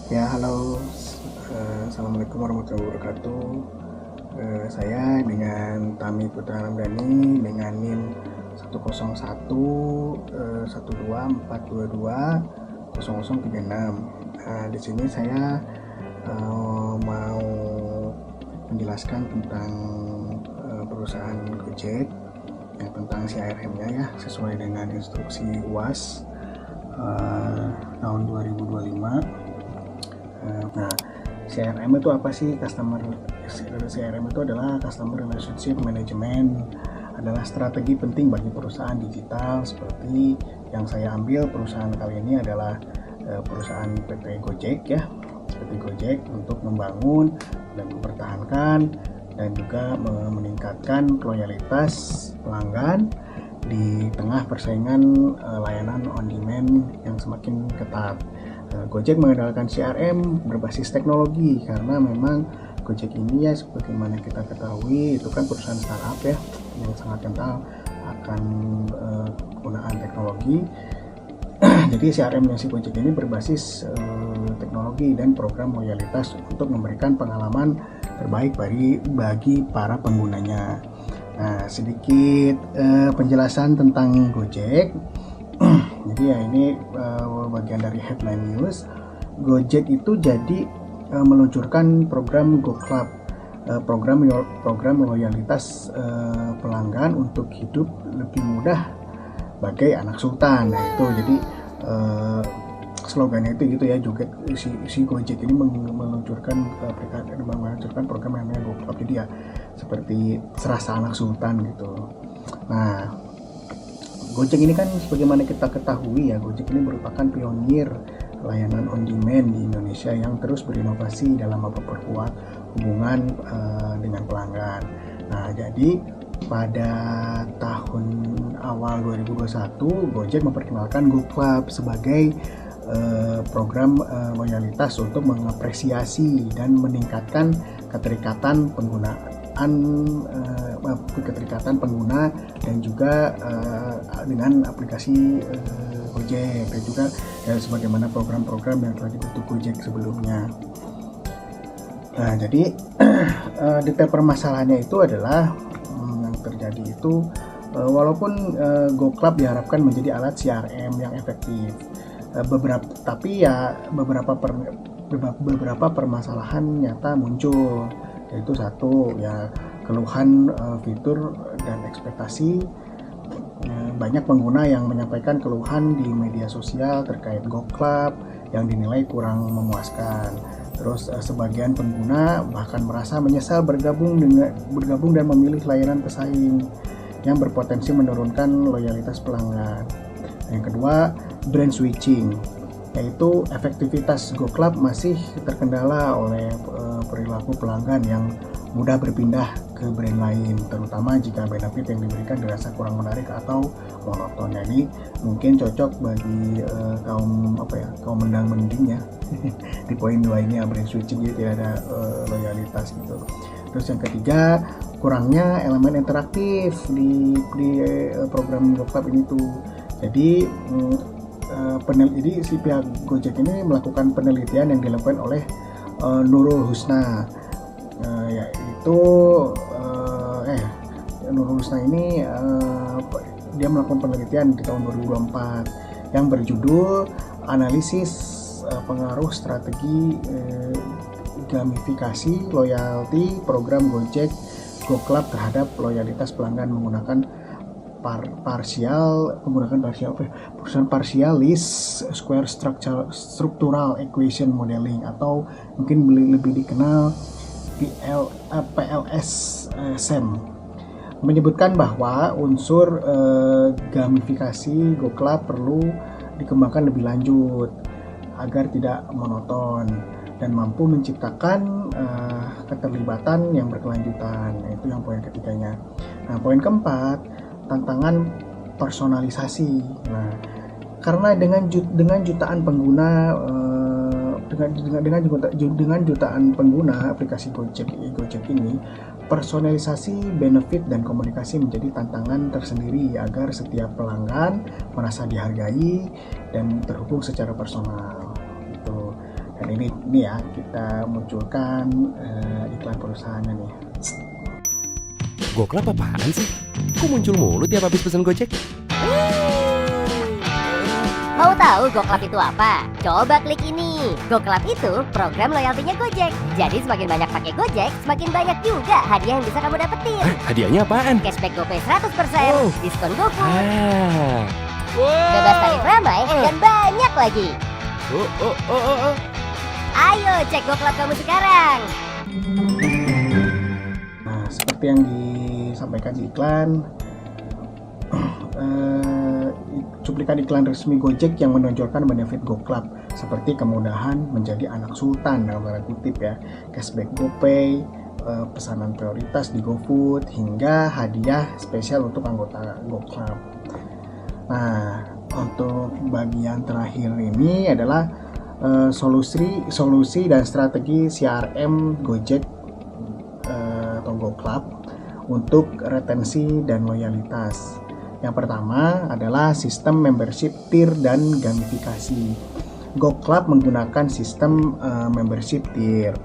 Ya, halo. Assalamualaikum warahmatullahi wabarakatuh. Saya dengan Tami Putra Ramdhani dengan NIM 101 12 422 0036. Di sini saya mau menjelaskan tentang perusahaan Gojek, ya, tentang CRM-nya ya, sesuai dengan instruksi UAS tahun 2025. Nah, CRM itu apa sih? CRM itu adalah Customer Relationship Management, adalah strategi penting bagi perusahaan digital. Seperti yang saya ambil, perusahaan kali ini adalah perusahaan PT Gojek ya, PT Gojek, untuk membangun dan mempertahankan dan juga meningkatkan loyalitas pelanggan di tengah persaingan layanan on demand yang semakin ketat. Gojek mengandalkan CRM berbasis teknologi karena memang Gojek ini ya, sebagaimana kita ketahui, itu kan perusahaan startup ya, yang sangat kental akan penggunaan teknologi. Jadi CRM-nya si Gojek ini berbasis teknologi dan program loyalitas untuk memberikan pengalaman terbaik bagi para penggunanya. Nah, sedikit penjelasan tentang Gojek. Jadi ya, ini bagian dari headline news. Gojek itu jadi meluncurkan program GoClub, program loyalitas pelanggan untuk hidup lebih mudah bagai anak sultan. Nah, itu jadi slogannya itu gitu ya, juga si Gojek ini meluncurkan program yang namanya GoClub. Jadi ya seperti serasa anak sultan gitu. Nah, Gojek ini kan sebagaimana kita ketahui ya, Gojek ini merupakan pionir layanan on demand di Indonesia yang terus berinovasi dalam memperkuat hubungan dengan pelanggan. Nah, jadi pada tahun awal 2021, Gojek memperkenalkan GoClub sebagai program loyalitas untuk mengapresiasi dan meningkatkan keterikatan pengguna dan juga dengan aplikasi Gojek, dan juga sebagaimana program-program yang telah dibentuk Gojek sebelumnya. Nah, jadi detail permasalahannya itu adalah yang terjadi itu walaupun GoClub diharapkan menjadi alat CRM yang efektif, beberapa permasalahan nyata muncul, yaitu satu ya, keluhan fitur dan ekspektasi. Banyak pengguna yang menyampaikan keluhan di media sosial terkait GoClub yang dinilai kurang memuaskan. Terus sebagian pengguna bahkan merasa menyesal bergabung dan memilih layanan pesaing yang berpotensi menurunkan loyalitas pelanggan. Yang kedua, brand switching, yaitu efektivitas GoClub masih terkendala oleh perilaku pelanggan yang mudah berpindah ke brand lain, terutama jika benefit yang diberikan dirasa kurang menarik atau monoton. Nah, ini mungkin cocok bagi kaum mendang mending ya. Di poin 2 ini brand switching, jadi tidak ada loyalitas gitu. Terus yang ketiga, kurangnya elemen interaktif di program GoClub ini tuh. Jadi si pihak Gojek ini melakukan penelitian yang dilakukan oleh Nurul Husna, yaitu Nurul Husna ini dia melakukan penelitian di tahun 2024 yang berjudul analisis pengaruh strategi gamifikasi loyalty program Gojek GoClub terhadap loyalitas pelanggan menggunakan partialis square structural equation modeling, atau mungkin lebih dikenal PLS-SEM, menyebutkan bahwa unsur gamifikasi GoClub perlu dikembangkan lebih lanjut agar tidak monoton dan mampu menciptakan keterlibatan yang berkelanjutan. Itu yang poin ketiganya. Nah, poin keempat, tantangan personalisasi. Nah, karena dengan jutaan pengguna dengan jutaan pengguna aplikasi Gojek ini, personalisasi benefit dan komunikasi menjadi tantangan tersendiri agar setiap pelanggan merasa dihargai dan terhubung secara personal. Gitu. Dan ini ya kita munculkan iklan perusahaannya nih. GoClub apaan sih? Kok muncul mulu tiap habis pesen Gojek? Mau tahu GoClub itu apa? Coba klik ini. GoClub itu program loyaltinya Gojek. Jadi semakin banyak pakai Gojek, semakin banyak juga hadiah yang bisa kamu dapetin. Hadiahnya apaan? Cashback GoPay 100%, Wow. diskon GoFood, Wow. bebas tarif ramai, dan banyak lagi. Oh. Ayo cek GoClub kamu sekarang. Nah, seperti yang disampaikan di iklan, cuplikan iklan resmi Gojek yang menonjolkan benefit GoClub seperti kemudahan menjadi anak sultan dalam tanda kutip ya, cashback GoPay, pesanan prioritas di GoFood, hingga hadiah spesial untuk anggota GoClub. Nah, untuk bagian terakhir ini adalah solusi dan strategi CRM Gojek atau GoClub untuk retensi dan loyalitas. Yang pertama adalah sistem membership tier dan gamifikasi. GoClub menggunakan sistem membership tier,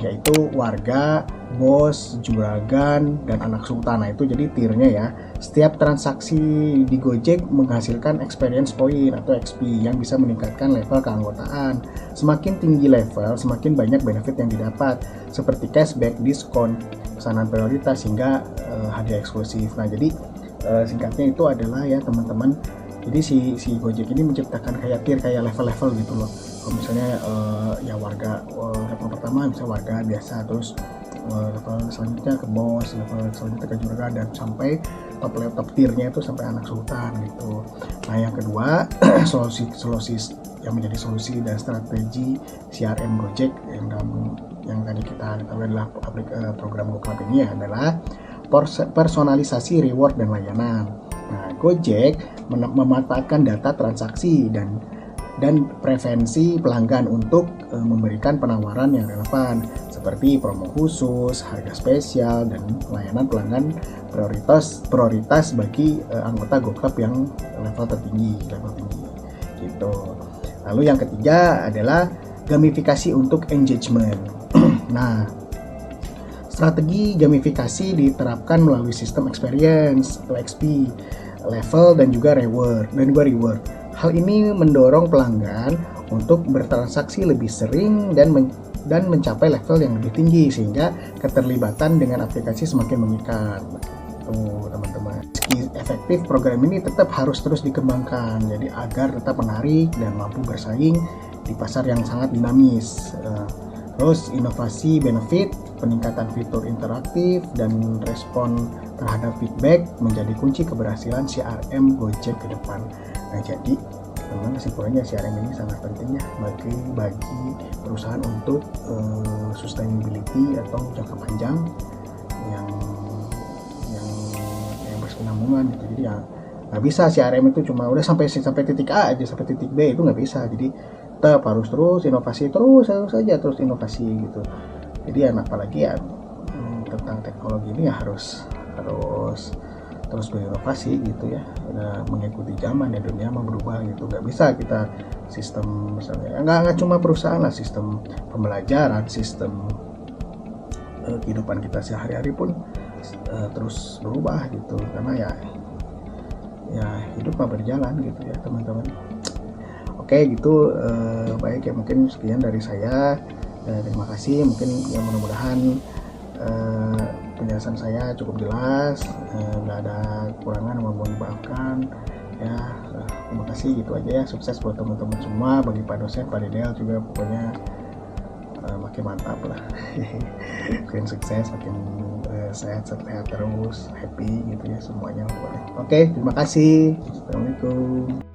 yaitu warga, bos, juragan, dan anak sultan. Nah, itu jadi tiernya ya. Setiap transaksi di Gojek menghasilkan experience point atau XP yang bisa meningkatkan level keanggotaan. Semakin tinggi level, semakin banyak benefit yang didapat, seperti cashback, diskon, pesanan prioritas, hingga hadiah eksklusif. Nah, jadi singkatnya itu adalah ya teman-teman, jadi si Gojek ini menciptakan kayak tier, kayak level-level gitu loh. Kalau misalnya ya warga, level pertama misalnya warga biasa, terus level selanjutnya ke bos, level selanjutnya ke juragan, dan sampai top tiernya itu sampai anak sultan gitu. Nah, yang kedua solusi yang menjadi solusi dan strategi CRM Gojek yang tadi kita ketahui adalah program GoClub ini adalah personalisasi reward dan layanan. Nah, Gojek memanfaatkan data transaksi dan preferensi pelanggan untuk memberikan penawaran yang relevan seperti promo khusus, harga spesial, dan layanan pelanggan prioritas bagi anggota GoClub yang level tinggi gitu. Lalu yang ketiga adalah gamifikasi untuk engagement. Nah, strategi gamifikasi diterapkan melalui sistem experience atau XP, level, dan juga reward. Hal ini mendorong pelanggan untuk bertransaksi lebih sering dan mencapai level yang lebih tinggi, sehingga keterlibatan dengan aplikasi semakin mengikat. Tuh, teman-teman. Meski efektif, program ini tetap harus terus dikembangkan, jadi agar tetap menarik dan mampu bersaing di pasar yang sangat dinamis. Terus inovasi benefit, peningkatan fitur interaktif, dan respon terhadap feedback menjadi kunci keberhasilan CRM Gojek ke depan. Nah, jadi memang kesimpulannya CRM ini sangat penting ya bagi perusahaan untuk sustainability atau jangka panjang yang berkesinambungan gitu. Jadi ya nggak bisa CRM itu cuma udah sampai titik A aja, sampai titik B itu nggak bisa. Jadi tetap harus terus inovasi, terus inovasi gitu. Jadi apalagi ya tentang teknologi ini ya harus terus berinovasi gitu ya, udah mengikuti zaman ya, dunia mau berubah gitu. Nggak bisa kita sistem misalnya nggak cuma perusahaan lah, sistem pembelajaran, sistem kehidupan kita sehari-hari pun terus berubah gitu, karena ya hidup mah berjalan gitu ya teman-teman. Oke gitu, baik ya, mungkin sekian dari saya. Terima kasih, mungkin ya mudah-mudahan penjelasan saya cukup jelas, nggak ada kekurangan, mohon dimaafkan ya. Terima kasih, gitu aja ya. Sukses buat teman-teman semua, bagi Pak dosen, Pak Dedel juga pokoknya makin mantap lah. Makin sukses, makin sehat terus, happy gitu ya semuanya pokoknya. Oke, terima kasih. Assalamualaikum.